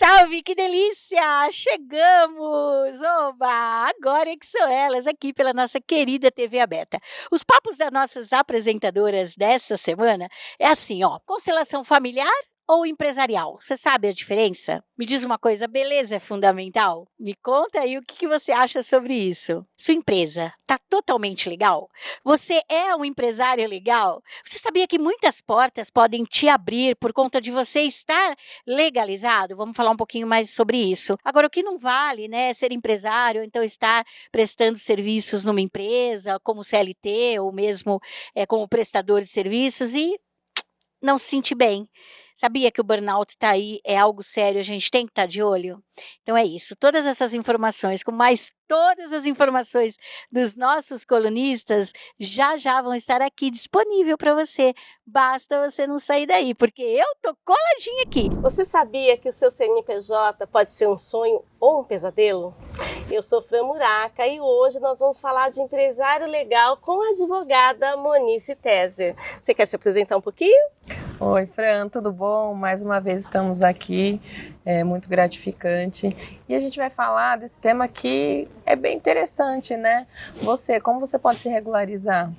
salve, que delícia! Chegamos! Oba! Agora é que são elas aqui pela nossa querida TV aberta. Os papos das nossas apresentadoras dessa semana é assim, ó, constelação familiar ou empresarial? Você sabe a diferença? Me diz uma coisa, beleza é fundamental? Me conta aí o que você acha sobre isso. Sua empresa está totalmente legal? Você é um empresário legal? Você sabia que muitas portas podem te abrir por conta de você estar legalizado? Vamos falar um pouquinho mais sobre isso. Agora, o que não vale, né, ser empresário, então estar prestando serviços numa empresa, como CLT ou mesmo como prestador de serviços e não se sentir bem. Sabia que o burnout está aí, é algo sério, a gente tem que estar de olho? Então é isso, todas essas informações, com mais todas as informações dos nossos colunistas, já vão estar aqui disponível para você. Basta você não sair daí, porque eu tô coladinha aqui. Você sabia que o seu CNPJ pode ser um sonho ou um pesadelo? Eu sou Fran Muraca e hoje nós vamos falar de empresário legal com a advogada Monice Tezer. Você quer se apresentar um pouquinho? Oi, Fran, tudo bom? Mais uma vez estamos aqui, é muito gratificante. E a gente vai falar desse tema que é bem interessante, né? Como você pode se regularizar?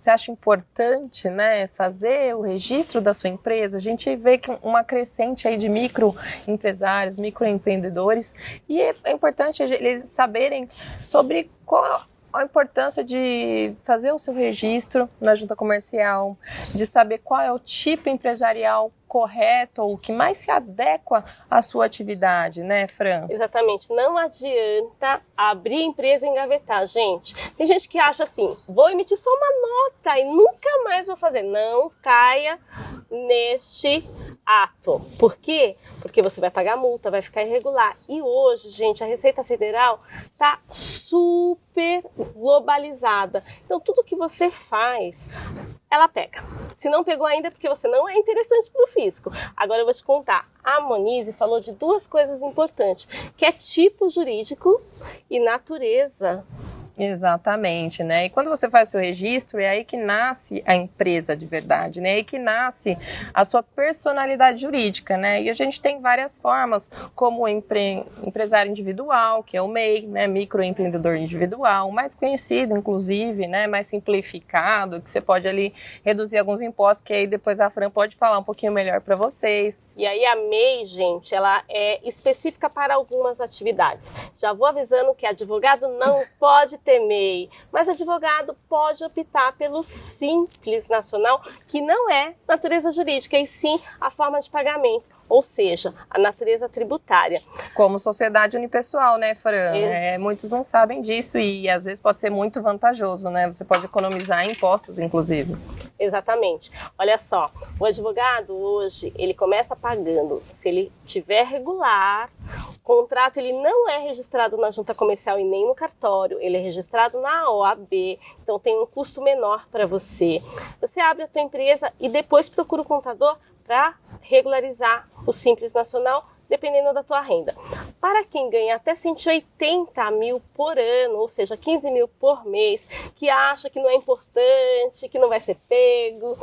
Você acha importante, né, fazer o registro da sua empresa? A gente vê que uma crescente aí de microempresários, microempreendedores, e é importante eles saberem sobre qual a importância de fazer o seu registro na junta comercial, de saber qual é o tipo empresarial correto ou que mais se adequa à sua atividade, né, Fran? Exatamente. Não adianta abrir empresa e engavetar, gente. Tem gente que acha assim, vou emitir só uma nota e nunca mais vou fazer. Não caia neste ato. Por quê? Porque você vai pagar multa, vai ficar irregular. E hoje, gente, a Receita Federal está super globalizada. Então, tudo que você faz, ela pega. Se não pegou ainda é porque você não é interessante para o fisco. Agora eu vou te contar. A Monize falou de duas coisas importantes, que é tipo jurídico e natureza. Exatamente, né? E quando você faz o seu registro, é aí que nasce a empresa de verdade, né? É aí que nasce a sua personalidade jurídica, né? E a gente tem várias formas, como o empresário individual, que é o MEI, né? Microempreendedor individual, mais conhecido, inclusive, né? Mais simplificado, que você pode ali reduzir alguns impostos, que aí depois a Fran pode falar um pouquinho melhor para vocês. E aí a MEI, gente, ela é específica para algumas atividades. Já vou avisando que advogado não pode ter MEI, mas advogado pode optar pelo Simples Nacional, que não é natureza jurídica, e sim a forma de pagamento, ou seja, a natureza tributária. Como sociedade unipessoal, né, Fran? Muitos não sabem disso e às vezes pode ser muito vantajoso, né? Você pode economizar em impostos, inclusive. Exatamente. Olha só, o advogado hoje, ele começa pagando, se ele tiver regular, o contrato ele não é registrado na junta comercial e nem no cartório, ele é registrado na OAB, então tem um custo menor para você. Você abre a sua empresa e depois procura o contador para regularizar o Simples Nacional, dependendo da tua renda. Para quem ganha até 180 mil por ano, ou seja, 15 mil por mês, que acha que não é importante, que não vai ser pego,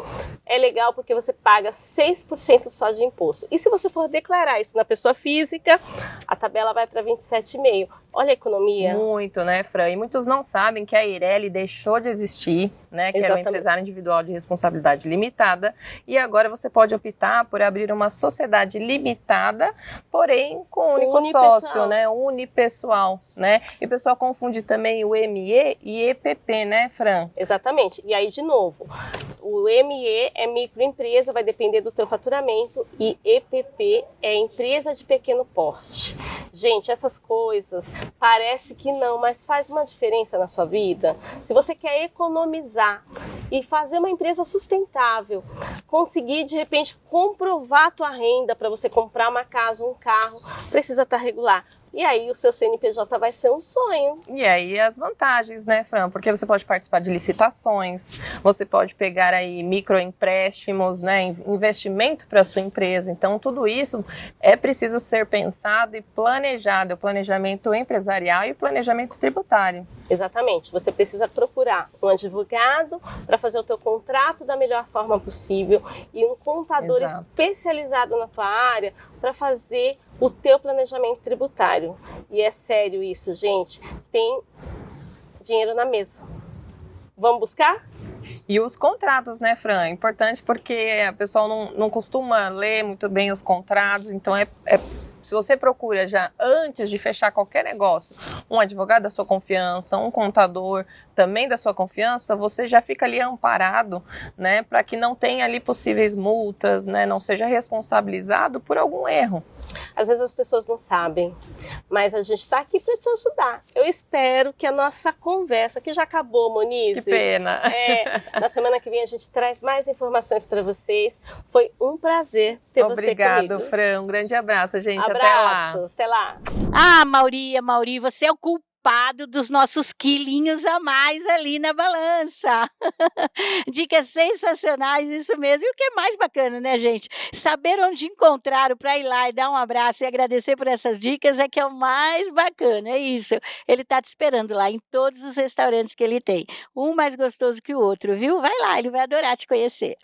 é legal porque você paga 6% só de imposto. E se você for declarar isso na pessoa física, a tabela vai para 27,5%. Olha a economia. Muito, né, Fran? E muitos não sabem que a Eireli deixou de existir, né, que era um empresário individual de responsabilidade limitada, e agora você pode optar por abrir uma sociedade limitada, porém com único sócio, né, unipessoal, né? E o pessoal confunde também o ME e EPP, né, Fran? Exatamente. E aí, de novo, o ME é microempresa, vai depender do teu faturamento, e EPP é empresa de pequeno porte. Gente, essas coisas parece que não, mas faz uma diferença na sua vida. Se você quer economizar e fazer uma empresa sustentável, conseguir de repente comprovar a tua renda para você comprar uma casa, um carro, precisa estar regular. E aí o seu CNPJ vai ser um sonho. E aí as vantagens, né, Fran? Porque você pode participar de licitações, você pode pegar aí microempréstimos, né, investimento para a sua empresa. Então tudo isso é preciso ser pensado e planejado, o planejamento empresarial e o planejamento tributário. Exatamente, você precisa procurar um advogado para fazer o teu contrato da melhor forma possível e um contador especializado na tua área para fazer o teu planejamento tributário. E é sério isso, gente, tem dinheiro na mesa. Vamos buscar? E os contratos, né, Fran? É importante porque a pessoa não costuma ler muito bem os contratos, então se você procura já antes de fechar qualquer negócio, um advogado da sua confiança, um contador também da sua confiança, você já fica ali amparado, né, para que não tenha ali possíveis multas, né, não seja responsabilizado por algum erro. Às vezes as pessoas não sabem, mas a gente está aqui para te ajudar. Eu espero que a nossa conversa, que já acabou, Monize. Que pena. Na semana que vem a gente traz mais informações para vocês. Foi um prazer ter você comigo. Obrigado, Fran. Um grande abraço, gente. Abraço. Até lá. Ah, Mauri, você é o culpado dos nossos quilinhos a mais ali na balança. Dicas sensacionais, isso mesmo. E o que é mais bacana, né, gente? Saber onde encontrar para ir lá e dar um abraço e agradecer por essas dicas é que é o mais bacana, é isso. Ele tá te esperando lá em todos os restaurantes que ele tem. Um mais gostoso que o outro, viu? Vai lá, ele vai adorar te conhecer.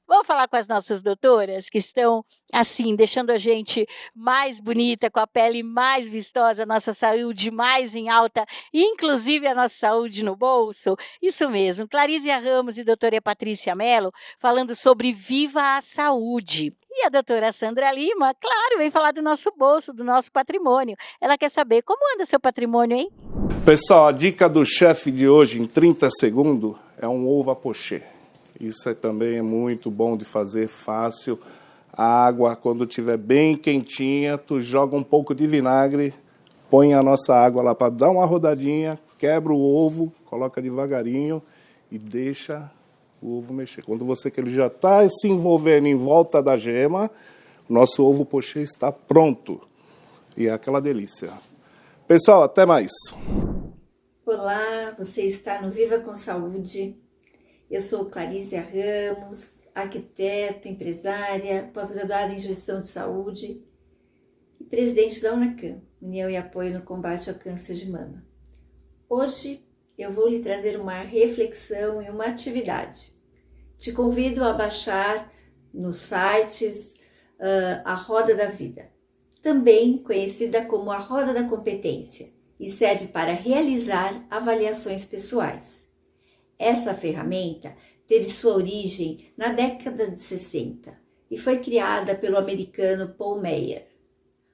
Vamos falar com as nossas doutoras que estão, assim, deixando a gente mais bonita, com a pele mais vistosa, a nossa saúde mais em alta, inclusive a nossa saúde no bolso. Isso mesmo, Clarísia Ramos e doutora Patrícia Mello falando sobre Viva a Saúde. E a doutora Sandra Lima, claro, vem falar do nosso bolso, do nosso patrimônio. Ela quer saber como anda seu patrimônio, hein? Pessoal, a dica do chefe de hoje, em 30 segundos, é um ovo à pochê. Isso também é muito bom de fazer, fácil. A água, quando estiver bem quentinha, tu joga um pouco de vinagre, põe a nossa água lá para dar uma rodadinha, quebra o ovo, coloca devagarinho e deixa o ovo mexer. Quando você que ele já está se envolvendo em volta da gema, nosso ovo pochê está pronto. E é aquela delícia. Pessoal, até mais. Olá, você está no Viva com Saúde. Eu sou Clarísia Ramos, arquiteta, empresária, pós-graduada em Gestão de Saúde e presidente da UNACAM, União e Apoio no Combate ao Câncer de Mama. Hoje eu vou lhe trazer uma reflexão e uma atividade. Te convido a baixar nos sites a Roda da Vida, também conhecida como a Roda da Competência, e serve para realizar avaliações pessoais. Essa ferramenta teve sua origem na década de 60 e foi criada pelo americano Paul Meyer.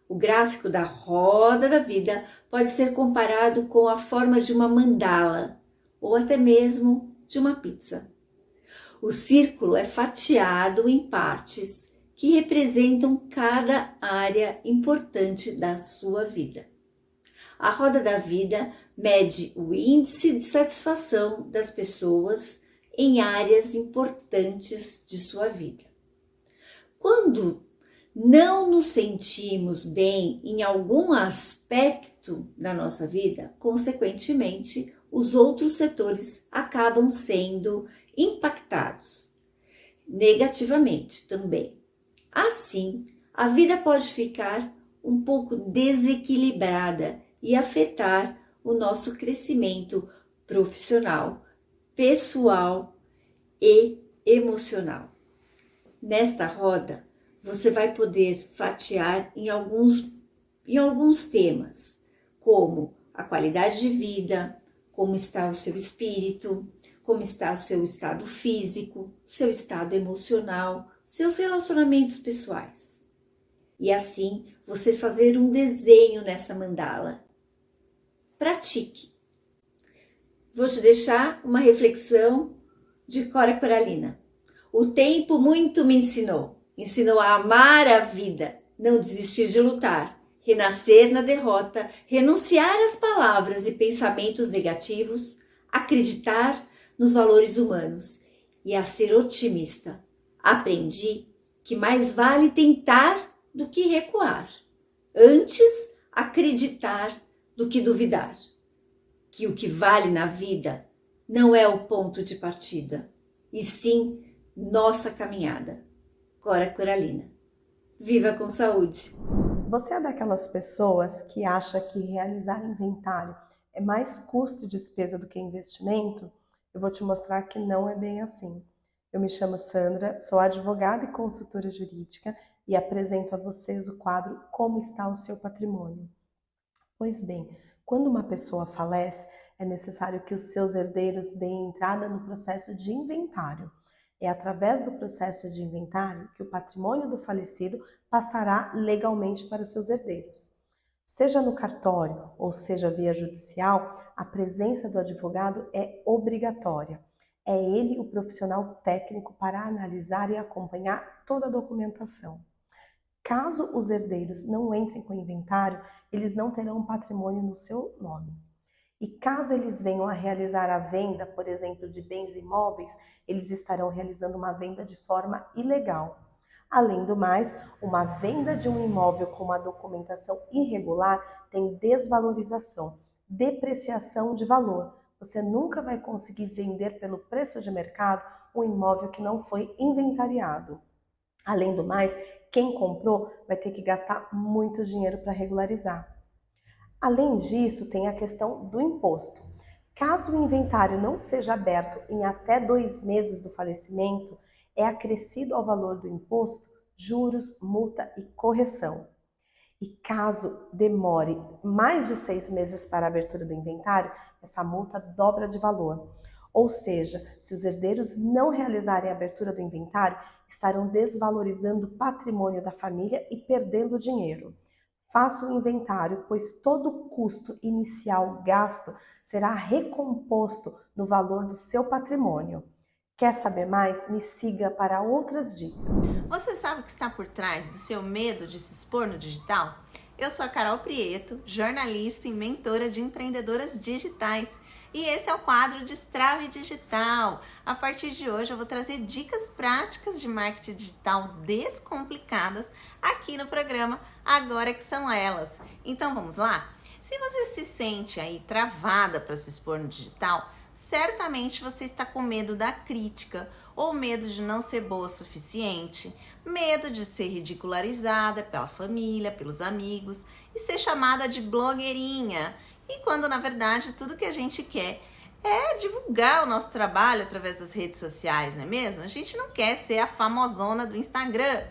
O gráfico da Roda da Vida pode ser comparado com a forma de uma mandala ou até mesmo de uma pizza. O círculo é fatiado em partes que representam cada área importante da sua vida. A Roda da Vida mede o índice de satisfação das pessoas em áreas importantes de sua vida. Quando não nos sentimos bem em algum aspecto da nossa vida, consequentemente, os outros setores acabam sendo impactados negativamente também. Assim, a vida pode ficar um pouco desequilibrada e afetar o nosso crescimento profissional, pessoal e emocional. Nesta roda, você vai poder fatiar em alguns temas, como a qualidade de vida, como está o seu espírito, como está o seu estado físico, seu estado emocional, seus relacionamentos pessoais. E assim, você fazer um desenho nessa mandala. Pratique. Vou te deixar uma reflexão de Cora Coralina. O tempo muito me ensinou a amar a vida, não desistir de lutar, renascer na derrota, renunciar às palavras e pensamentos negativos, acreditar nos valores humanos e a ser otimista. Aprendi que mais vale tentar do que recuar, antes acreditar do que duvidar, que o que vale na vida não é o ponto de partida, e sim nossa caminhada. Cora Coralina. Viva com saúde! Você é daquelas pessoas que acha que realizar inventário é mais custo e despesa do que investimento, eu vou te mostrar que não é bem assim. Eu me chamo Sandra, sou advogada e consultora jurídica e apresento a vocês o quadro Como está o seu patrimônio? Pois bem, quando uma pessoa falece, é necessário que os seus herdeiros deem entrada no processo de inventário. É através do processo de inventário que o patrimônio do falecido passará legalmente para os seus herdeiros. Seja no cartório ou seja via judicial, a presença do advogado é obrigatória. É ele o profissional técnico para analisar e acompanhar toda a documentação. Caso os herdeiros não entrem com o inventário, eles não terão um patrimônio no seu nome. E caso eles venham a realizar a venda, por exemplo, de bens imóveis, eles estarão realizando uma venda de forma ilegal. Além do mais, uma venda de um imóvel com uma documentação irregular tem desvalorização, depreciação de valor. Você nunca vai conseguir vender pelo preço de mercado um imóvel que não foi inventariado. Além do mais, quem comprou vai ter que gastar muito dinheiro para regularizar. Além disso, tem a questão do imposto. Caso o inventário não seja aberto em até 2 meses do falecimento, é acrescido ao valor do imposto juros, multa e correção. E caso demore mais de 6 meses para a abertura do inventário, essa multa dobra de valor. Ou seja, se os herdeiros não realizarem a abertura do inventário, estarão desvalorizando o patrimônio da família e perdendo dinheiro. Faça o inventário, pois todo o custo inicial gasto será recomposto no valor do seu patrimônio. Quer saber mais? Me siga para outras dicas. Você sabe o que está por trás do seu medo de se expor no digital? Eu sou a Carol Prieto, jornalista e mentora de empreendedoras digitais. E esse é o quadro Destrave Digital. A partir de hoje eu vou trazer dicas práticas de marketing digital descomplicadas aqui no programa Agora que São Elas. Então vamos lá? Se você se sente aí travada para se expor no digital, certamente você está com medo da crítica, ou medo de não ser boa o suficiente, medo de ser ridicularizada pela família, pelos amigos e ser chamada de blogueirinha. E quando na verdade tudo que a gente quer é divulgar o nosso trabalho através das redes sociais, não é mesmo? A gente não quer ser a famosona do Instagram.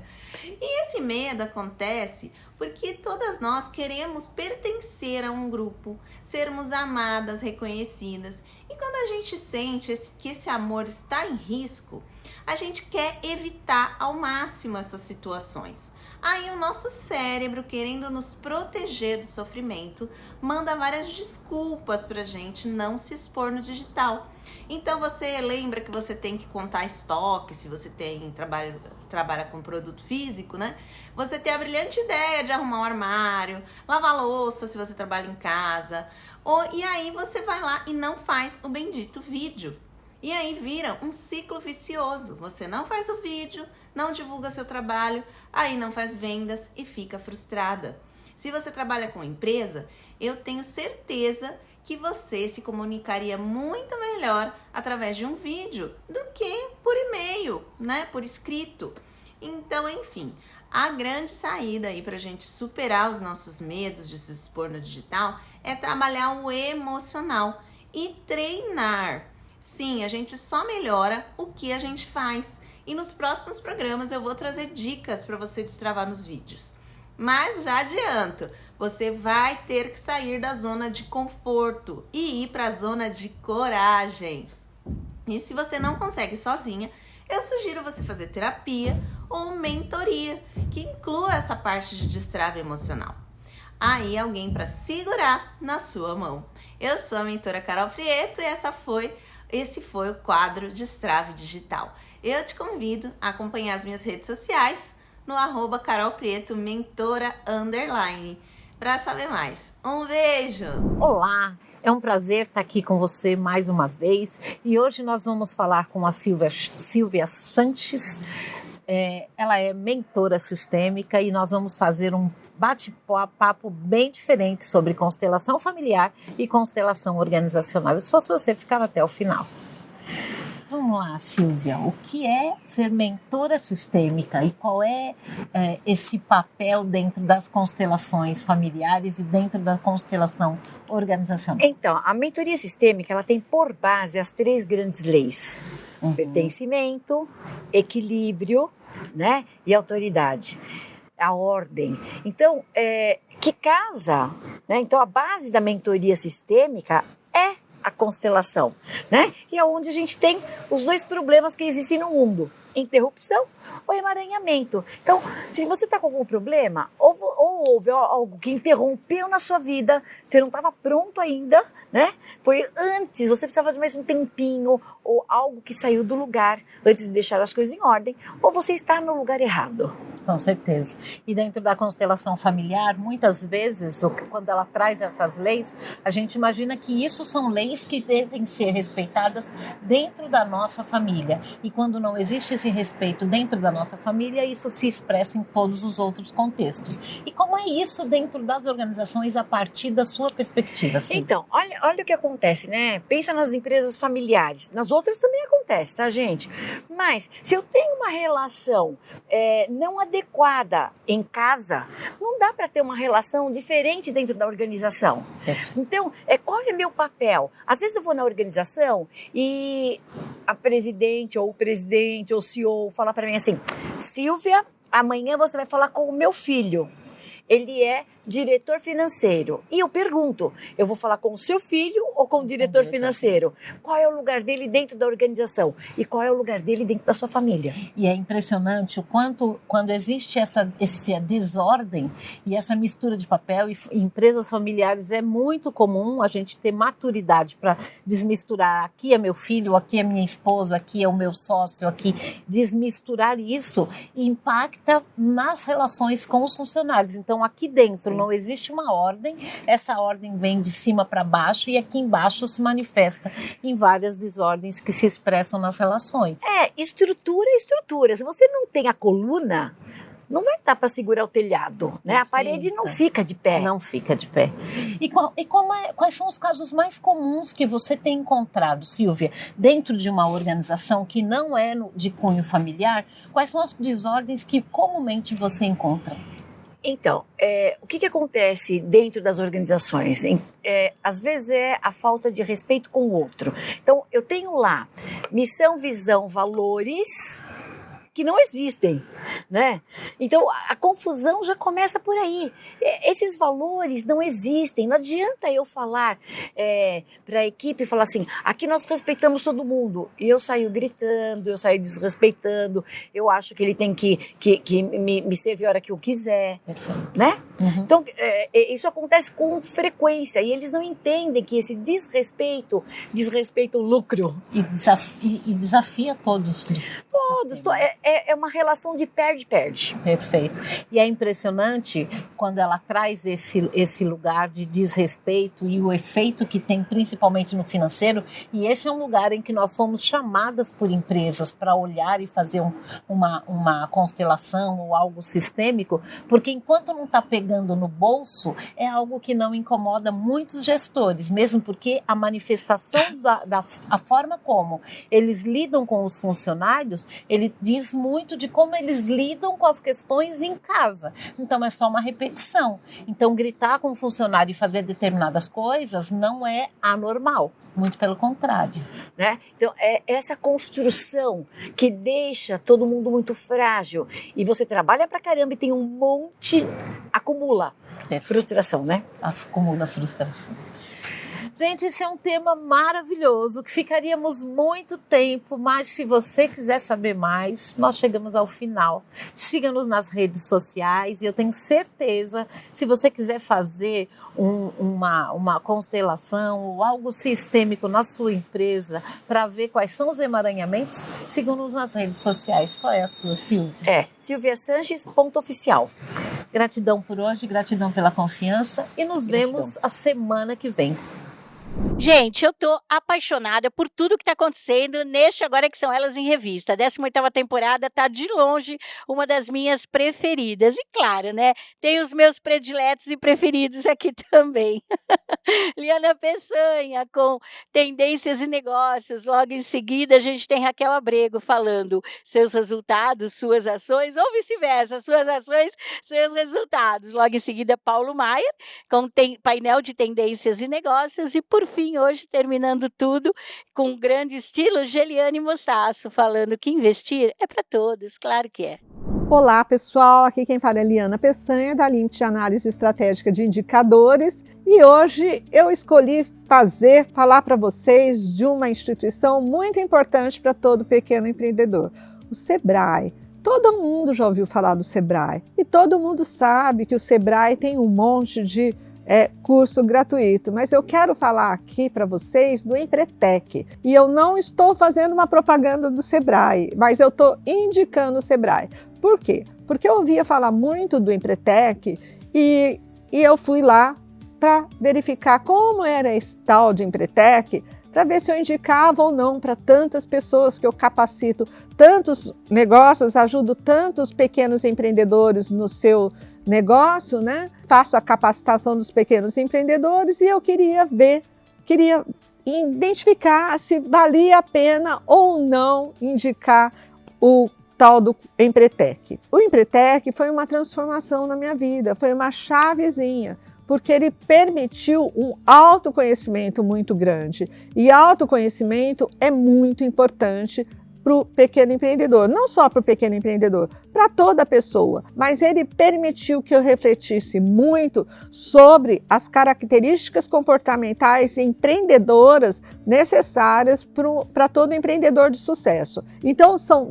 E esse medo acontece porque todas nós queremos pertencer a um grupo, sermos amadas, reconhecidas. E quando a gente sente que esse amor está em risco, a gente quer evitar ao máximo essas situações. Aí o nosso cérebro, querendo nos proteger do sofrimento, manda várias desculpas pra gente não se expor no digital. Então você lembra que você tem que contar estoque, se você trabalha com produto físico, né? Você tem a brilhante ideia de arrumar um armário, lavar louça se você trabalha em casa, e aí você vai lá e não faz o bendito vídeo. E aí vira um ciclo vicioso. Você não faz o vídeo, não divulga seu trabalho, aí não faz vendas e fica frustrada. Se você trabalha com empresa, eu tenho certeza que você se comunicaria muito melhor através de um vídeo do que por e-mail, né? Por escrito. Então, enfim, a grande saída aí pra gente superar os nossos medos de se expor no digital é trabalhar o emocional e treinar. Sim, a gente só melhora o que a gente faz. E nos próximos programas eu vou trazer dicas para você destravar nos vídeos. Mas já adianto, você vai ter que sair da zona de conforto e ir para a zona de coragem. E se você não consegue sozinha, eu sugiro você fazer terapia ou mentoria, que inclua essa parte de destrave emocional. Aí alguém para segurar na sua mão. Eu sou a mentora Carol Prieto e esse foi o quadro Destrave Digital. Eu te convido a acompanhar as minhas redes sociais no @carolprieto_mentora para saber mais. Um beijo! Olá, é um prazer estar aqui com você mais uma vez e hoje nós vamos falar com a Silvia Sanches. Ela é mentora sistêmica e nós vamos fazer um bate-papo bem diferente sobre constelação familiar e constelação organizacional. Eu só se você ficar até o final. Vamos lá, Silvia, o que é ser mentora sistêmica e qual é esse papel dentro das constelações familiares e dentro da constelação organizacional? Então, a mentoria sistêmica, ela tem por base as 3 grandes leis. Pertencimento, equilíbrio, né, e autoridade. A ordem. Então, que casa, né? Então, a base da mentoria sistêmica é a constelação, né? E é onde a gente tem os 2 problemas que existem no mundo: interrupção ou emaranhamento. Então, se você está com algum problema, ou houve algo que interrompeu na sua vida, você não estava pronto ainda, né? Foi antes, você precisava de mais um tempinho, ou algo que saiu do lugar antes de deixar as coisas em ordem, ou você está no lugar errado. Com certeza. E dentro da constelação familiar, muitas vezes, quando ela traz essas leis, a gente imagina que isso são leis que devem ser respeitadas dentro da nossa família. E quando não existe esse respeito dentro da nossa família, isso se expressa em todos os outros contextos. E como é isso dentro das organizações a partir da sua perspectiva, Silvia? Então, olha o que acontece, né? Pensa nas empresas familiares. Nas outras também acontece, tá, gente? Mas, se eu tenho uma relação não adequada em casa, não dá para ter uma relação diferente dentro da organização. Então, qual é meu papel? Às vezes eu vou na organização e a presidente ou o presidente ou o CEO fala para mim assim: Silvia, amanhã você vai falar com o meu filho. Ele é diretor financeiro. E eu pergunto, eu vou falar com o seu filho ou com o diretor financeiro? Qual é o lugar dele dentro da organização? E qual é o lugar dele dentro da sua família? E é impressionante o quanto, quando existe essa desordem e essa mistura de papel, e em empresas familiares é muito comum a gente ter maturidade para desmisturar. Aqui é meu filho, aqui é minha esposa, aqui é o meu sócio, aqui. Desmisturar isso impacta nas relações com os funcionários. Então, aqui dentro não existe uma ordem, essa ordem vem de cima para baixo e aqui embaixo se manifesta em várias desordens que se expressam nas relações. Estrutura é estrutura. Se você não tem a coluna, não vai dar para segurar o telhado, né? A parede não fica de pé. Não fica de pé. E quais são os casos mais comuns que você tem encontrado, Silvia, dentro de uma organização que não é de cunho familiar? Quais são as desordens que comumente você encontra? Então, o que acontece dentro das organizações? Às vezes é a falta de respeito com o outro. Então, eu tenho lá missão, visão, valores que não existem, né? Então, a confusão já começa por aí. Esses valores não existem. Não adianta eu falar para a equipe, falar assim, aqui nós respeitamos todo mundo. E eu saio gritando, eu saio desrespeitando, eu acho que ele tem que me servir a hora que eu quiser, né? Uhum. Então, isso acontece com frequência e eles não entendem que esse desrespeito o lucro. E desafia todos. Todos. É uma relação de perde-perde. Perfeito. E é impressionante quando ela traz esse lugar de desrespeito e o efeito que tem principalmente no financeiro. E esse é um lugar em que nós somos chamadas por empresas para olhar e fazer uma constelação ou algo sistêmico, porque enquanto não está pegando no bolso, é algo que não incomoda muitos gestores, mesmo porque a manifestação a forma como eles lidam com os funcionários, ele diz muito de como eles lidam com as questões em casa. Então, é só uma repetição. Então, gritar com o funcionário e fazer determinadas coisas não é anormal. Muito pelo contrário. Né? Então, é essa construção que deixa todo mundo muito frágil. E você trabalha pra caramba e tem um monte... Acumula frustração, né? Acumula frustração. Gente, esse é um tema maravilhoso, que ficaríamos muito tempo, mas se você quiser saber mais, nós chegamos ao final. Siga-nos nas redes sociais e eu tenho certeza, se você quiser fazer uma constelação ou algo sistêmico na sua empresa para ver quais são os emaranhamentos, sigam-nos nas redes sociais. Qual é a sua, Silvia? silviasanches.oficial. Gratidão por hoje, gratidão pela confiança e nos vemos a semana que vem. Gente, eu tô apaixonada por tudo que tá acontecendo neste Agora Que São Elas em Revista. A 18ª temporada tá de longe uma das minhas preferidas. E claro, né, tem os meus prediletos e preferidos aqui também. Liana Peçanha com Tendências e Negócios. Logo em seguida a gente tem Raquel Abrego falando seus resultados, suas ações, ou vice-versa, suas ações, seus resultados. Logo em seguida Paulo Maia com painel de Tendências e Negócios. E por fim, hoje, terminando tudo, com um grande estilo, Geliane Mostaço, falando que investir é para todos, claro que é. Olá, pessoal, aqui quem fala é Liana Peçanha, da Limit Análise Estratégica de Indicadores, e hoje eu escolhi falar para vocês de uma instituição muito importante para todo pequeno empreendedor, o Sebrae. Todo mundo já ouviu falar do Sebrae, e todo mundo sabe que o Sebrae tem um monte de curso gratuito, mas eu quero falar aqui para vocês do Empretec. E eu não estou fazendo uma propaganda do Sebrae, mas eu estou indicando o Sebrae. Por quê? Porque eu ouvia falar muito do Empretec e eu fui lá para verificar como era esse tal de Empretec, para ver se eu indicava ou não para tantas pessoas que eu capacito, tantos negócios, ajudo tantos pequenos empreendedores no seu negócio, né? Faço a capacitação dos pequenos empreendedores e eu queria identificar se valia a pena ou não indicar o tal do Empretec. O Empretec foi uma transformação na minha vida, foi uma chavezinha, porque ele permitiu um autoconhecimento muito grande. E autoconhecimento é muito importante para o pequeno empreendedor, não só para o pequeno empreendedor, para toda pessoa, mas ele permitiu que eu refletisse muito sobre as características comportamentais empreendedoras necessárias para todo empreendedor de sucesso. Então são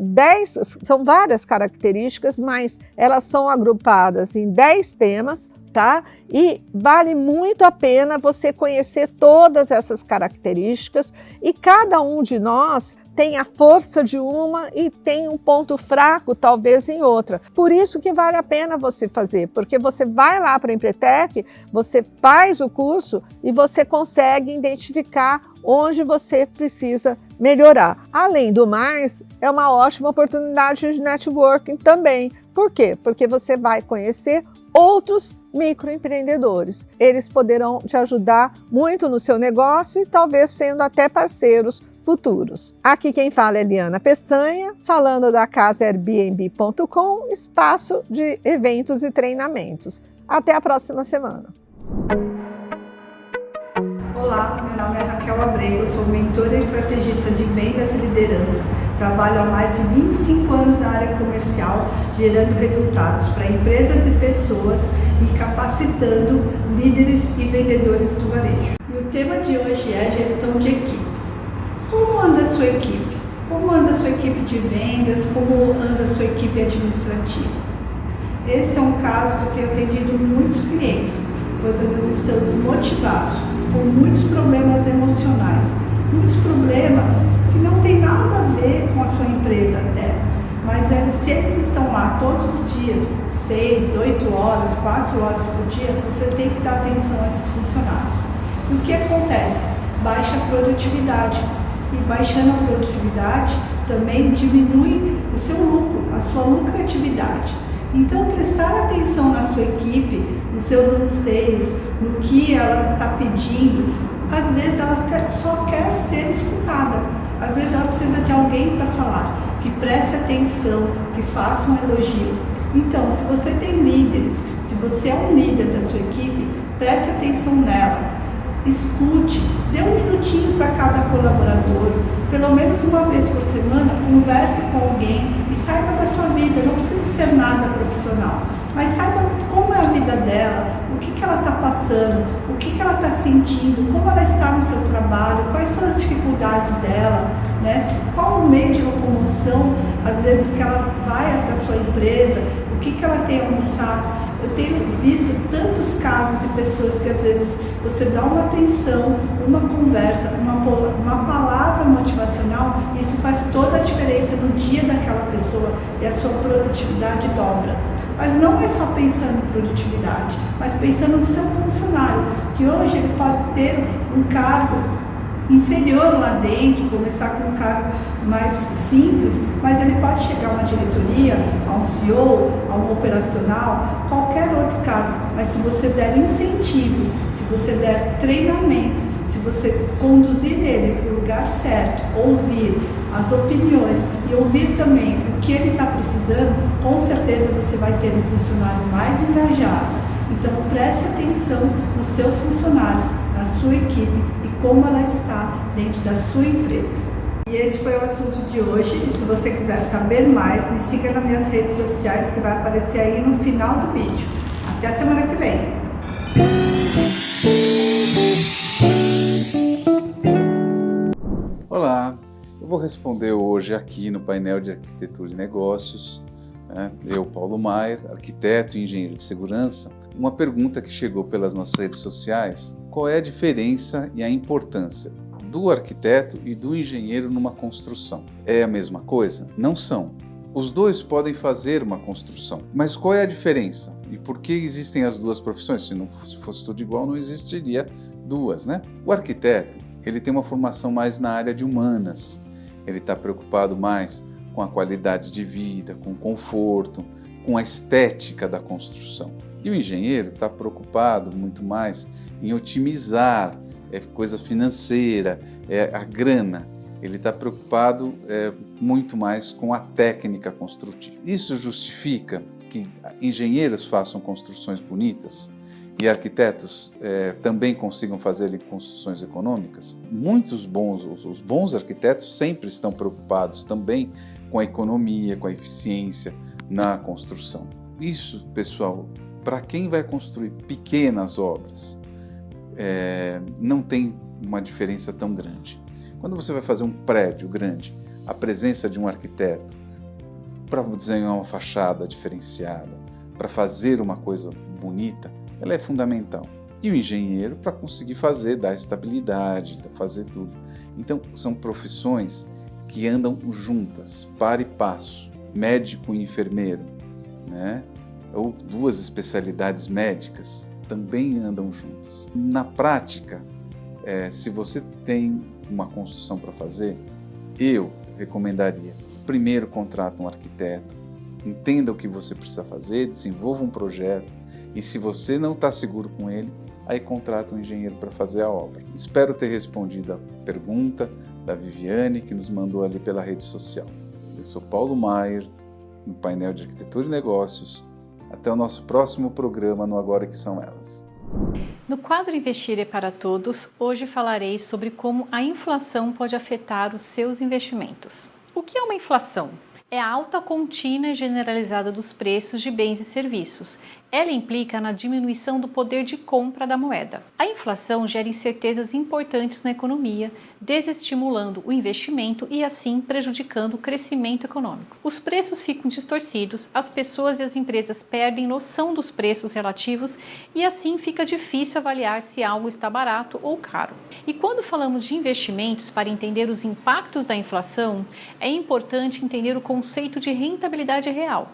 várias características, mas elas são agrupadas em 10 temas, tá? E vale muito a pena você conhecer todas essas características, e cada um de nós tem a força de uma e tem um ponto fraco, talvez, em outra. Por isso que vale a pena você fazer, porque você vai lá para o Empretec, você faz o curso e você consegue identificar onde você precisa melhorar. Além do mais, é uma ótima oportunidade de networking também. Por quê? Porque você vai conhecer outros microempreendedores. Eles poderão te ajudar muito no seu negócio e talvez sendo até parceiros futuros. Aqui quem fala é Liana Peçanha, falando da casa Airbnb.com, espaço de eventos e treinamentos. Até a próxima semana. Olá, meu nome é Raquel Abrego, sou mentora e estrategista de vendas e liderança. Trabalho há mais de 25 anos na área comercial, gerando resultados para empresas e pessoas e capacitando líderes e vendedores do varejo. E o tema de hoje é gestão de equipes. Como anda a sua equipe? Como anda a sua equipe de vendas? Como anda a sua equipe administrativa? Esse é um caso que eu tenho atendido muitos clientes, pois eles estão desmotivados, com muitos problemas emocionais, muitos problemas que não tem nada a ver com a sua empresa até, mas se eles estão lá todos os dias, 6, 8 horas, 4 horas por dia, você tem que dar atenção a esses funcionários. E o que acontece? Baixa a produtividade. E baixando a produtividade também diminui o seu lucro, a sua lucratividade. Então, prestar atenção na sua equipe, nos seus anseios, no que ela está pedindo. Às vezes ela só quer ser escutada, às vezes ela precisa de alguém para falar, que preste atenção, que faça um elogio. Então, se você tem líderes, se você é um líder da sua equipe, preste atenção nela. Escute, dê um minutinho para cada colaborador, pelo menos uma vez por semana, converse com alguém e saiba da sua vida, não precisa ser nada profissional, mas saiba como é a vida dela, o que ela está passando, o que ela está sentindo, como ela está no seu trabalho, quais são as dificuldades dela, né? Qual o meio de locomoção, às vezes, que ela vai até a sua empresa, o que ela tem almoçado. Eu tenho visto tantos casos de pessoas que às vezes você dá uma atenção, uma conversa, uma palavra motivacional, e isso faz toda a diferença no dia daquela pessoa e a sua produtividade dobra. Mas não é só pensando em produtividade, mas pensando no seu funcionário. que hoje ele pode ter um cargo inferior lá dentro, começar com um cargo mais simples, mas ele pode chegar a uma diretoria, a um CEO, a um operacional, qualquer outro cargo. Mas se você der incentivos, se você der treinamentos, se você conduzir ele para o lugar certo, ouvir as opiniões e ouvir também o que ele está precisando, com certeza você vai ter um funcionário mais engajado. Então preste atenção nos seus funcionários, na sua equipe e como ela está dentro da sua empresa. E esse foi o assunto de hoje. E se você quiser saber mais, me siga nas minhas redes sociais que vai aparecer aí no final do vídeo. Até a semana que vem! Olá, eu vou responder hoje aqui no painel de Arquitetura e Negócios, eu, Paulo Maier, arquiteto e engenheiro de segurança, uma pergunta que chegou pelas nossas redes sociais: qual é a diferença e a importância do arquiteto e do engenheiro numa construção? É a mesma coisa? Não são. Os dois podem fazer uma construção, mas qual é a diferença? E por que existem as duas profissões? Se fosse tudo igual, não existiria duas, né? O arquiteto, ele tem uma formação mais na área de humanas, ele está preocupado mais com a qualidade de vida, com o conforto, com a estética da construção. E o engenheiro está preocupado muito mais em otimizar, coisa financeira, a grana. Ele está preocupado muito mais com a técnica construtiva. Isso justifica que engenheiros façam construções bonitas e arquitetos também consigam fazer construções econômicas? Os bons arquitetos sempre estão preocupados também com a economia, com a eficiência na construção. Isso, pessoal, para quem vai construir pequenas obras, não tem uma diferença tão grande. Quando você vai fazer um prédio grande, a presença de um arquiteto para desenhar uma fachada diferenciada, para fazer uma coisa bonita, ela é fundamental. E o engenheiro para conseguir dar estabilidade, fazer tudo. Então, são profissões que andam juntas, par e passo. Médico e enfermeiro, né? Ou duas especialidades médicas também andam juntas. Na prática, se você tem uma construção para fazer, eu recomendaria: primeiro contrata um arquiteto, entenda o que você precisa fazer, desenvolva um projeto, e se você não está seguro com ele, aí contrata um engenheiro para fazer a obra. Espero ter respondido a pergunta da Viviane, que nos mandou ali pela rede social. Eu sou Paulo Maier, no painel de Arquitetura e Negócios. Até o nosso próximo programa no Agora Que São Elas. No quadro Investir é para Todos, hoje falarei sobre como a inflação pode afetar os seus investimentos. O que é uma inflação? É a alta contínua e generalizada dos preços de bens e serviços. Ela implica na diminuição do poder de compra da moeda. A inflação gera incertezas importantes na economia, desestimulando o investimento e assim prejudicando o crescimento econômico. Os preços ficam distorcidos, as pessoas e as empresas perdem noção dos preços relativos e assim fica difícil avaliar se algo está barato ou caro. E quando falamos de investimentos, para entender os impactos da inflação, é importante entender o conceito de rentabilidade real.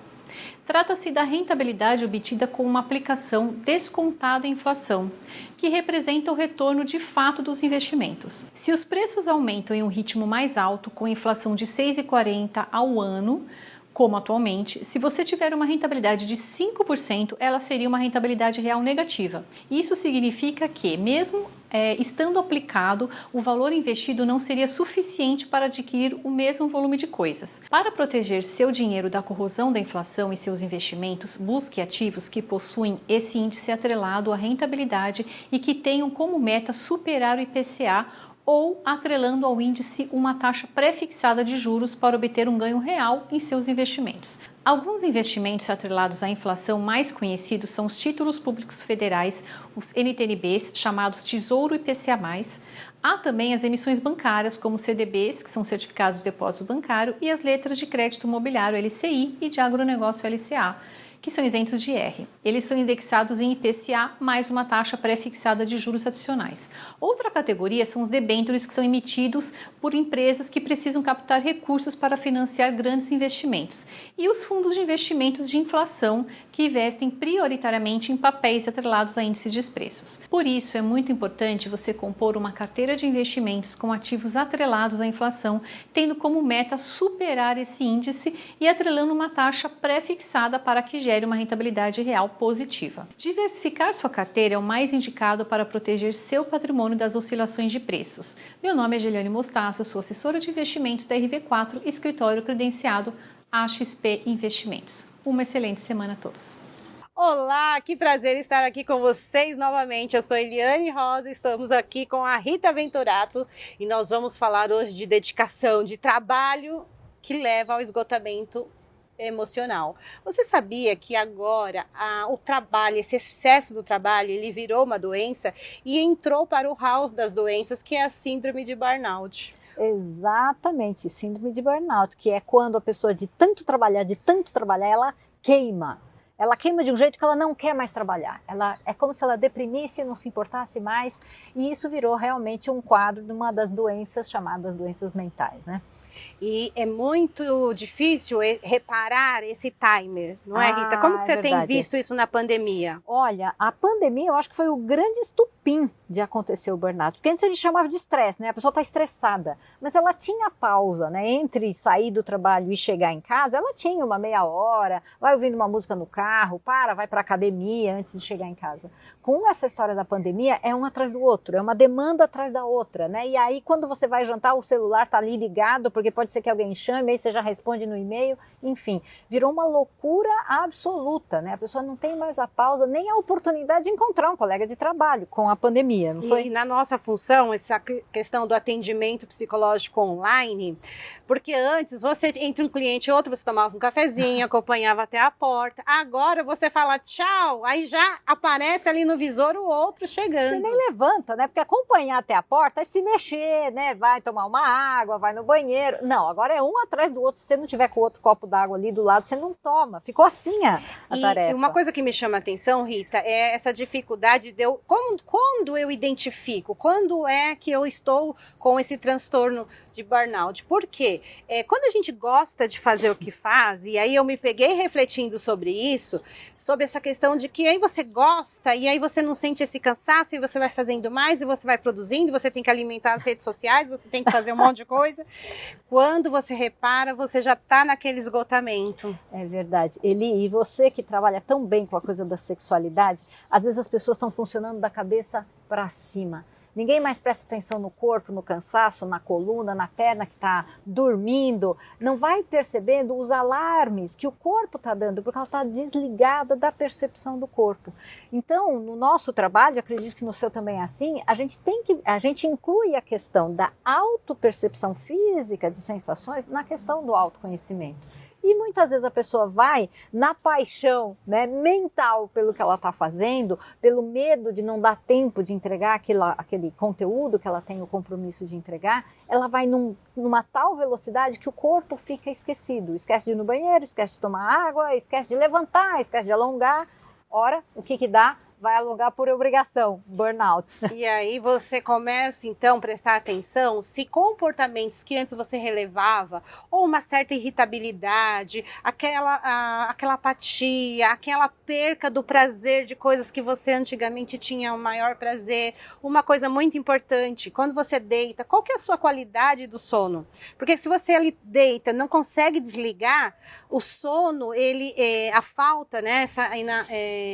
Trata-se da rentabilidade obtida com uma aplicação descontada à inflação, que representa o retorno de fato dos investimentos. Se os preços aumentam em um ritmo mais alto, com inflação de 6,40% ao ano, como atualmente, se você tiver uma rentabilidade de 5%, ela seria uma rentabilidade real negativa. Isso significa que, mesmo estando aplicado, o valor investido não seria suficiente para adquirir o mesmo volume de coisas. Para proteger seu dinheiro da corrosão da inflação e seus investimentos, busque ativos que possuem esse índice atrelado à rentabilidade e que tenham como meta superar o IPCA ou atrelando ao índice uma taxa pré-fixada de juros para obter um ganho real em seus investimentos. Alguns investimentos atrelados à inflação mais conhecidos são os títulos públicos federais, os NTNBs, chamados Tesouro IPCA+. Há também as emissões bancárias, como CDBs, que são certificados de depósito bancário, e as letras de crédito imobiliário LCI e de agronegócio LCA, que são isentos de IR. Eles são indexados em IPCA mais uma taxa pré-fixada de juros adicionais. Outra categoria são os debêntures que são emitidos por empresas que precisam captar recursos para financiar grandes investimentos. E os fundos de investimentos de inflação, que investem prioritariamente em papéis atrelados a índices de preços. Por isso, é muito importante você compor uma carteira de investimentos com ativos atrelados à inflação, tendo como meta superar esse índice e atrelando uma taxa pré-fixada para que gere uma rentabilidade real positiva. Diversificar sua carteira é o mais indicado para proteger seu patrimônio das oscilações de preços. Meu nome é Geliane Mostaço, sou assessora de investimentos da RV4, escritório credenciado AXP Investimentos. Uma excelente semana a todos. Olá, que prazer estar aqui com vocês novamente. Eu sou Eliane Rosa, estamos aqui com a Rita Venturato e nós vamos falar hoje de dedicação, de trabalho que leva ao esgotamento emocional. Você sabia que agora o trabalho, esse excesso do trabalho, ele virou uma doença e entrou para o hall das doenças, que é a síndrome de burnout? Exatamente, síndrome de burnout, que é quando a pessoa de tanto trabalhar, ela queima. Ela queima de um jeito que ela não quer mais trabalhar. É como se ela deprimisse, não se importasse mais, e isso virou realmente um quadro de uma das doenças chamadas doenças mentais, né? E é muito difícil reparar esse timer, não é, Rita? Como que você tem visto isso na pandemia? Olha, a pandemia eu acho que foi o grande estupim de acontecer o burnout. Porque antes a gente chamava de estresse, né? A pessoa está estressada. Mas ela tinha pausa, né? Entre sair do trabalho e chegar em casa, ela tinha uma meia hora, vai ouvindo uma música no carro, vai para a academia antes de chegar em casa. Com essa história da pandemia, é um atrás do outro, é uma demanda atrás da outra, né? E aí, quando você vai jantar, o celular está ali ligado, porque pode ser que alguém chame, aí você já responde no e-mail, enfim, virou uma loucura absoluta, né? A pessoa não tem mais a pausa, nem a oportunidade de encontrar um colega de trabalho com a pandemia, não foi? E na nossa função, essa questão do atendimento psicológico online, porque antes, você entre um cliente e outro, você tomava um cafezinho, acompanhava até a porta, agora você fala tchau, aí já aparece ali no visor o outro chegando. Você nem levanta, né? Porque acompanhar até a porta é se mexer, né? Vai tomar uma água, vai no banheiro. Não, agora é um atrás do outro. Se você não tiver com outro copo d'água ali do lado, você não toma. Ficou assim a tarefa. E uma coisa que me chama a atenção, Rita, é essa dificuldade de eu... Quando eu identifico? Quando é que eu estou com esse transtorno de burnout? Por quê? Quando a gente gosta de fazer o que faz, e aí eu me peguei refletindo sobre isso, sobre essa questão de que aí você gosta e aí você não sente esse cansaço e você vai fazendo mais e você vai produzindo, você tem que alimentar as redes sociais, você tem que fazer um monte de coisa. Quando você repara, você já está naquele esgotamento. É verdade. E você que trabalha tão bem com a coisa da sexualidade, às vezes as pessoas estão funcionando da cabeça para cima. Ninguém mais presta atenção no corpo, no cansaço, na coluna, na perna que está dormindo. Não vai percebendo os alarmes que o corpo está dando, porque ela está desligada da percepção do corpo. Então, no nosso trabalho, acredito que no seu também é assim, a gente inclui a questão da autopercepção física de sensações na questão do autoconhecimento. E muitas vezes a pessoa vai na paixão, né, mental pelo que ela está fazendo, pelo medo de não dar tempo de entregar aquele conteúdo que ela tem o compromisso de entregar, ela vai numa tal velocidade que o corpo fica esquecido. Esquece de ir no banheiro, esquece de tomar água, esquece de levantar, esquece de alongar. Ora, o que dá? Vai alongar por obrigação, burnout. E aí você começa, então, a prestar atenção se comportamentos que antes você relevava, ou uma certa irritabilidade, aquela apatia, aquela perca do prazer de coisas que você antigamente tinha o maior prazer. Uma coisa muito importante, quando você deita, qual que é a sua qualidade do sono? Porque se você ali deita, não consegue desligar, o sono, a falta, né,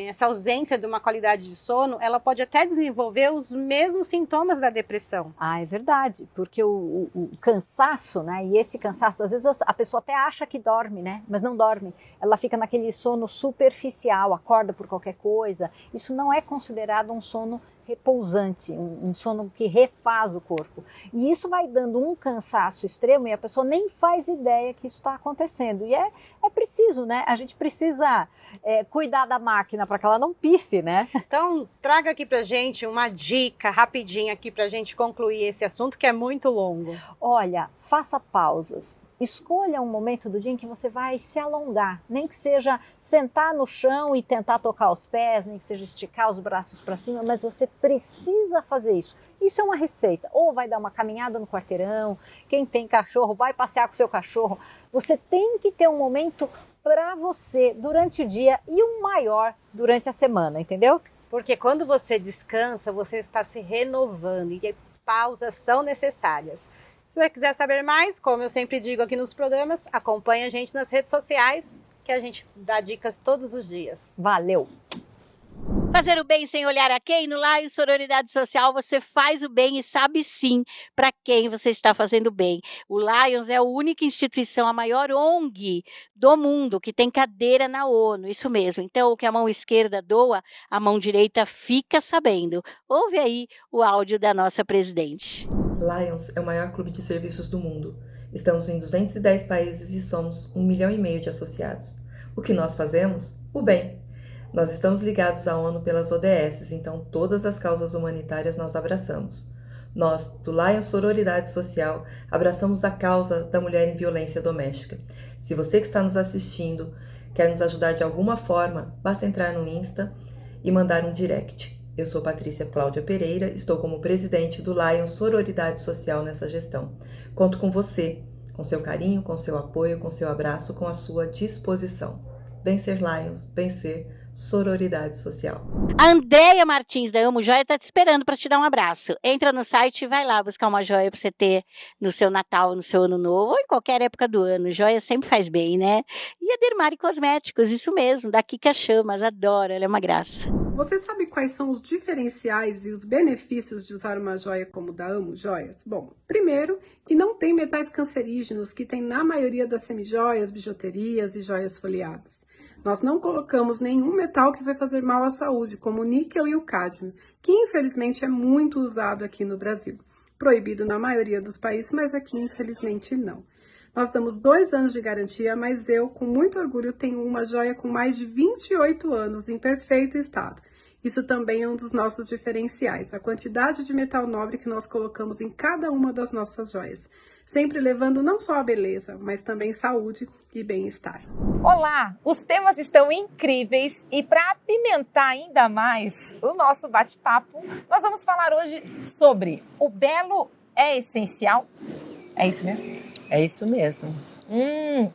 essa ausência de uma qualidade de sono, ela pode até desenvolver os mesmos sintomas da depressão. Ah, é verdade, porque o cansaço, né, e esse cansaço, às vezes a pessoa até acha que dorme, né, mas não dorme. Ela fica naquele sono superficial, acorda por qualquer coisa. Isso não é considerado um sono repousante, um sono que refaz o corpo. E isso vai dando um cansaço extremo e a pessoa nem faz ideia que isso está acontecendo. E é preciso, né? A gente precisa cuidar da máquina para que ela não pife, né? Então, traga aqui pra gente uma dica rapidinha aqui pra gente concluir esse assunto que é muito longo. Olha, faça pausas. escolha um momento do dia em que você vai se alongar, nem que seja sentar no chão e tentar tocar os pés, nem que seja esticar os braços para cima, mas você precisa fazer isso. Isso é uma receita. Ou vai dar uma caminhada no quarteirão, quem tem cachorro vai passear com o seu cachorro. Você tem que ter um momento para você durante o dia e um maior durante a semana, entendeu? Porque quando você descansa, você está se renovando e pausas são necessárias. Se você quiser saber mais, como eu sempre digo aqui nos programas, acompanhe a gente nas redes sociais, que a gente dá dicas todos os dias. Valeu! Fazer o bem sem olhar a quem? No Lions Sororidade Social você faz o bem e sabe sim para quem você está fazendo bem. O Lions é a única instituição, a maior ONG do mundo que tem cadeira na ONU, isso mesmo. Então o que a mão esquerda doa, a mão direita fica sabendo. Ouve aí o áudio da nossa presidente. Lions é o maior clube de serviços do mundo. Estamos em 210 países e somos 1,5 milhão de associados. O que nós fazemos? O bem. Nós estamos ligados à ONU pelas ODS, então todas as causas humanitárias nós abraçamos. Nós, do Lions Sororidade Social, abraçamos a causa da mulher em violência doméstica. Se você que está nos assistindo quer nos ajudar de alguma forma, basta entrar no Insta e mandar um direct. Eu sou Patrícia Cláudia Pereira, estou como presidente do Lions Sororidade Social nessa gestão. Conto com você, com seu carinho, com seu apoio, com seu abraço, com a sua disposição. Bem ser Lions, bem ser Sororidade Social. A Andréia Martins da Amo Joia está te esperando para te dar um abraço. Entra no site e vai lá buscar uma joia para você ter no seu Natal, no seu Ano Novo ou em qualquer época do ano. Joia sempre faz bem, né? E a Dermari Cosméticos, isso mesmo, da Kika Chamas, adoro, ela é uma graça. Você sabe quais são os diferenciais e os benefícios de usar uma joia como da Amo Joias? Bom, primeiro, que não tem metais cancerígenos que tem na maioria das semijoias, bijuterias e joias folheadas. Nós não colocamos nenhum metal que vai fazer mal à saúde, como o níquel e o cádmio, que infelizmente é muito usado aqui no Brasil. Proibido na maioria dos países, mas aqui infelizmente não. Nós damos 2 anos de garantia, mas eu, com muito orgulho, tenho uma joia com mais de 28 anos em perfeito estado. Isso também é um dos nossos diferenciais, a quantidade de metal nobre que nós colocamos em cada uma das nossas joias, sempre levando não só a beleza, mas também saúde e bem-estar. Olá, os temas estão incríveis e para apimentar ainda mais o nosso bate-papo, nós vamos falar hoje sobre o belo é essencial. É isso mesmo? É isso mesmo.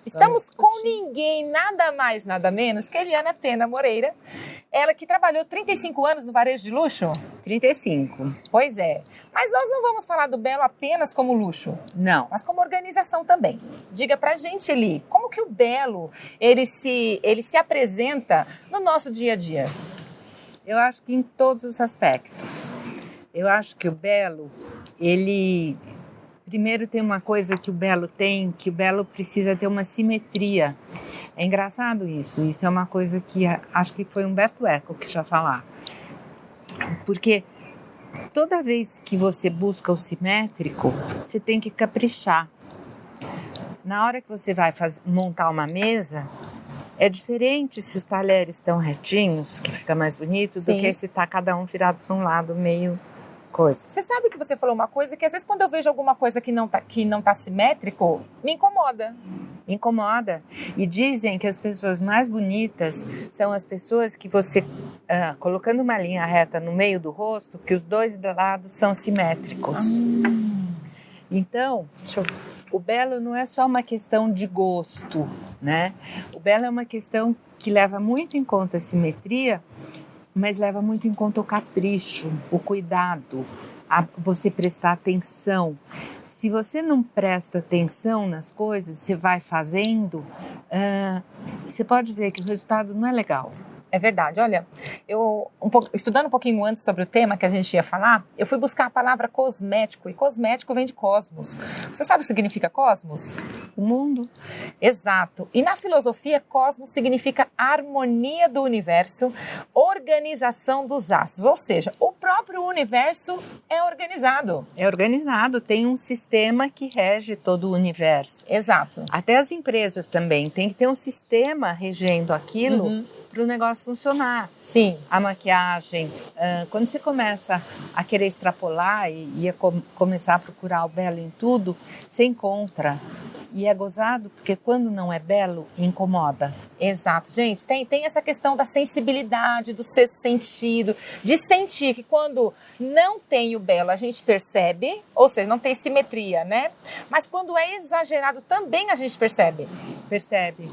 Estamos com ninguém, nada mais, nada menos que Eliana Pena Moreira. Ela que trabalhou 35 anos no varejo de luxo? 35. Pois é. Mas nós não vamos falar do belo apenas como luxo. Não. Mas como organização também. Diga pra gente, Eli, como que o belo, ele se apresenta no nosso dia a dia? Eu acho que em todos os aspectos. Eu acho que o belo, ele... Primeiro tem uma coisa que o belo tem, que o belo precisa ter uma simetria. É engraçado isso é uma coisa que acho que foi Humberto Eco que já falava. Porque toda vez que você busca o simétrico, você tem que caprichar. Na hora que você vai montar uma mesa, é diferente se os talheres estão retinhos, que fica mais bonito, do que se está cada um virado para um lado meio... coisa. Você sabe que você falou uma coisa que às vezes quando eu vejo alguma coisa que não tá simétrico, me incomoda. Incomoda. E dizem que as pessoas mais bonitas são as pessoas que você, colocando uma linha reta no meio do rosto, que os dois lados são simétricos. Então, o belo não é só uma questão de gosto, né? O belo é uma questão que leva muito em conta a simetria, mas leva muito em conta o capricho, o cuidado, a você prestar atenção. Se você não presta atenção nas coisas, você vai fazendo, você pode ver que o resultado não é legal. É verdade. Olha, eu estudando um pouquinho antes sobre o tema que a gente ia falar, eu fui buscar a palavra cosmético, e cosmético vem de cosmos. Você sabe o que significa cosmos? O mundo. Exato. E na filosofia, cosmos significa harmonia do universo, organização dos astros. Ou seja, o próprio universo é organizado. É organizado, tem um sistema que rege todo o universo. Exato. Até as empresas também, tem que ter um sistema regendo aquilo para o negócio funcionar. Sim. A maquiagem, quando você começa a querer extrapolar e a começar a procurar o belo em tudo, você encontra. E é gozado porque quando não é belo, incomoda. Exato. Gente, tem essa questão da sensibilidade, do sexto sentido, de sentir que quando não tem o belo a gente percebe, ou seja, não tem simetria, né? Mas quando é exagerado também a gente percebe. Percebe.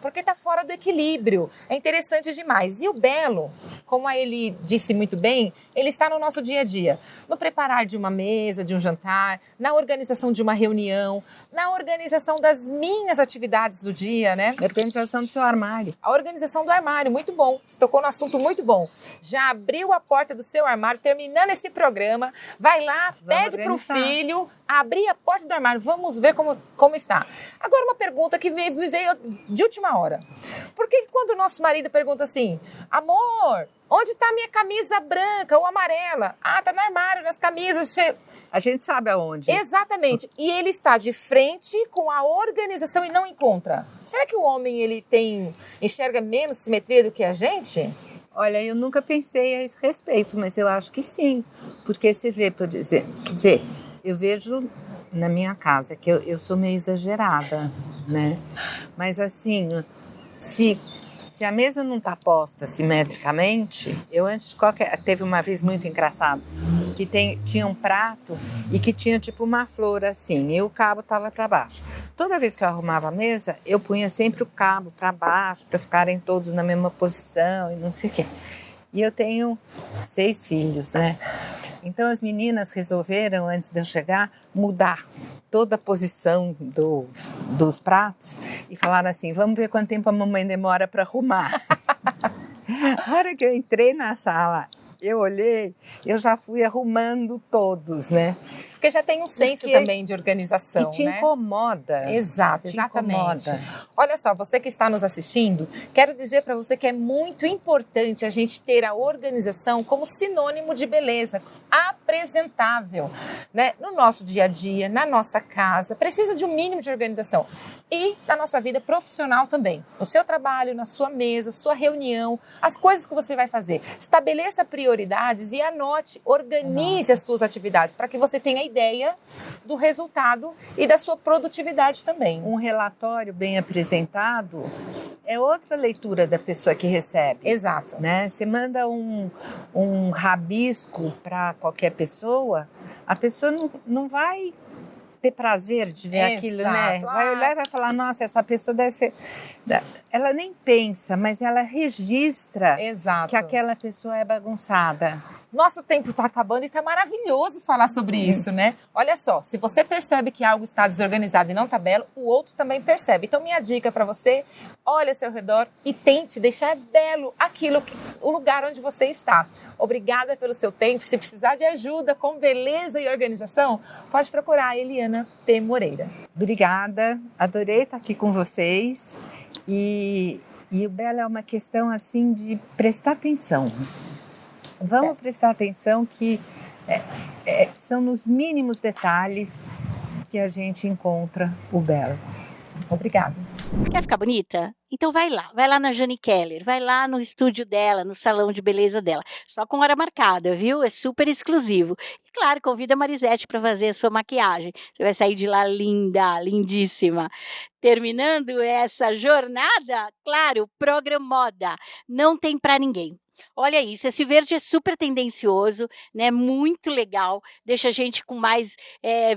Porque está fora do equilíbrio. É interessante demais. E o belo, como a Eli disse muito bem, ele está no nosso dia a dia. No preparar de uma mesa, de um jantar, na organização de uma reunião, na organização das minhas atividades do dia, né? A organização do seu armário. A organização do armário, muito bom. Você tocou no assunto muito bom. Já abriu a porta do seu armário, terminando esse programa, vai lá, pede para o filho abrir a porta do armário. Vamos ver como está. Agora uma pergunta que me veio de última hora. Por que quando o nosso marido pergunta assim, amor, onde está a minha camisa branca ou amarela? Ah, está no armário, nas camisas. A gente sabe aonde. Exatamente. E ele está de frente com a organização e não encontra. Será que o homem enxerga menos simetria do que a gente? Olha, eu nunca pensei a esse respeito, mas eu acho que sim. Porque você vê, por exemplo, quer dizer, eu vejo na minha casa que eu sou meio exagerada, né? Mas assim, se a mesa não está posta simetricamente, eu antes de teve uma vez muito engraçado, que tinha um prato e que tinha tipo uma flor assim, e o cabo estava para baixo. Toda vez que eu arrumava a mesa, eu punha sempre o cabo para baixo, para ficarem todos na mesma posição e não sei o quê. E eu tenho 6 filhos, né? Então as meninas resolveram, antes de eu chegar, mudar toda a posição dos pratos e falaram assim, vamos ver quanto tempo a mamãe demora para arrumar. A hora que eu entrei na sala, eu olhei, eu já fui arrumando todos, né? Porque já tem um senso também de organização, e te incomoda. Exato, exatamente. Olha só, você que está nos assistindo, quero dizer para você que é muito importante a gente ter a organização como sinônimo de beleza, apresentável, né? No nosso dia a dia, na nossa casa, precisa de um mínimo de organização. E na nossa vida profissional também. No seu trabalho, na sua mesa, sua reunião, as coisas que você vai fazer. Estabeleça prioridades e anote, organize as suas atividades para que você tenha ideia do resultado e da sua produtividade também. Um relatório bem apresentado é outra leitura da pessoa que recebe. Exato. Né? Você manda um rabisco para qualquer pessoa, a pessoa não vai ter prazer de ver aquilo, né? Vai olhar e vai falar, nossa, essa pessoa deve ser... Ela nem pensa, mas ela registra que aquela pessoa é bagunçada. Nosso tempo está acabando e está maravilhoso falar sobre isso, né? Olha só, se você percebe que algo está desorganizado e não está belo, o outro também percebe. Então, minha dica para você, olhe ao seu redor e tente deixar belo o lugar onde você está. Obrigada pelo seu tempo. Se precisar de ajuda com beleza e organização, pode procurar a Eliana P. Moreira. Obrigada, adorei estar aqui com vocês. E o belo é uma questão assim de prestar atenção. Vamos prestar atenção que são nos mínimos detalhes que a gente encontra o belo. Obrigada. Quer ficar bonita? Então vai lá na Jane Keller, vai lá no estúdio dela, no salão de beleza dela. Só com hora marcada, viu? É super exclusivo. E claro, convida a Marisete para fazer a sua maquiagem. Você vai sair de lá linda, lindíssima. Terminando essa jornada, claro, Programoda. Não tem para ninguém. Olha isso, esse verde é super tendencioso, né? Muito legal, deixa a gente com mais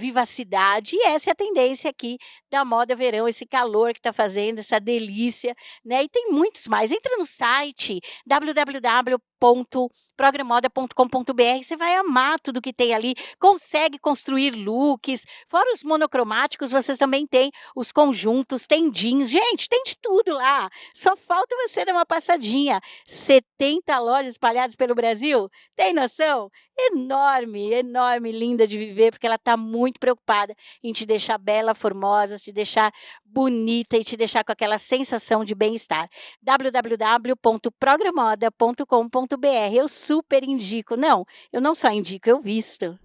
vivacidade, e essa é a tendência aqui da moda verão, esse calor que está fazendo, essa delícia, né? E tem muitos mais. Entra no site www.programoda.com.br, você vai amar tudo que tem ali, consegue construir looks, fora os monocromáticos, vocês também tem os conjuntos, tem jeans, gente, tem de tudo lá, só falta você dar uma passadinha. 70 lojas espalhadas pelo Brasil, tem noção? Enorme, enorme, linda de viver, porque ela está muito preocupada em te deixar bela, formosa, te deixar bonita e te deixar com aquela sensação de bem-estar. www.programoda.com.br. Eu super indico. Não, eu não só indico, eu visto.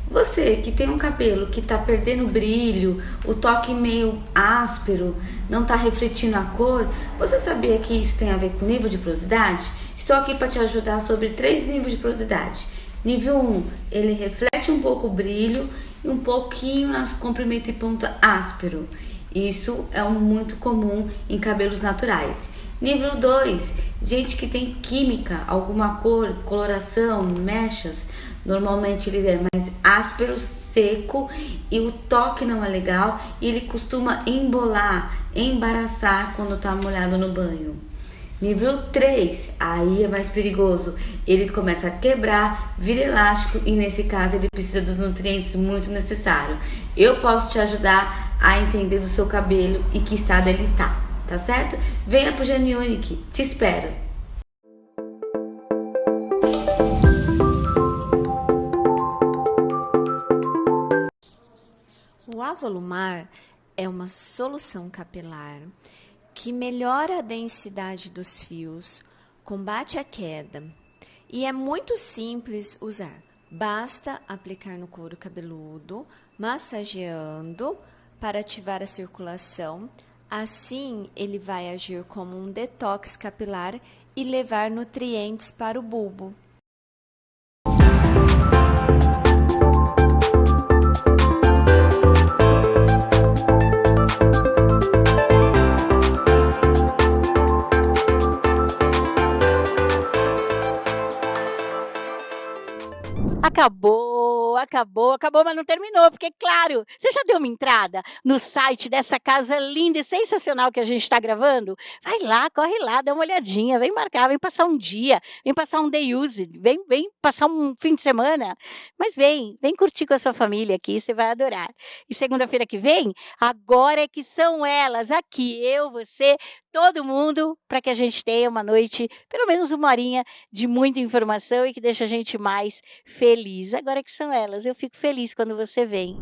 Você que tem um cabelo que está perdendo brilho, o toque meio áspero, não está refletindo a cor, você sabia que isso tem a ver com nível de porosidade? Estou aqui para te ajudar sobre 3 níveis de porosidade. Nível 1, ele reflete um pouco o brilho, e um pouquinho nas comprimento e ponta áspero. Isso é muito comum em cabelos naturais. Nível 2, gente que tem química, alguma cor, coloração, mechas, normalmente ele é mais áspero, seco e o toque não é legal e ele costuma embolar, embaraçar quando tá molhado no banho. Nível 3, aí é mais perigoso, ele começa a quebrar, vira elástico e nesse caso ele precisa dos nutrientes muito necessários. Eu posso te ajudar a entender do seu cabelo e que estado ele está, tá certo? Venha pro Geniunic, te espero! O Avolumar é uma solução capilar que melhora a densidade dos fios, combate a queda e é muito simples usar. Basta aplicar no couro cabeludo, massageando para ativar a circulação. Assim, ele vai agir como um detox capilar e levar nutrientes para o bulbo. Acabou, mas não terminou, porque, claro, você já deu uma entrada no site dessa casa linda e sensacional que a gente está gravando? Vai lá, corre lá, dá uma olhadinha, vem marcar, vem passar um dia, vem passar um day use, vem passar um fim de semana, mas vem curtir com a sua família aqui, você vai adorar. E segunda-feira que vem, agora é que são elas, aqui, eu, você, todo mundo, para que a gente tenha uma noite, pelo menos uma horinha de muita informação e que deixa a gente mais feliz. Agora que são elas, eu fico feliz quando você vem.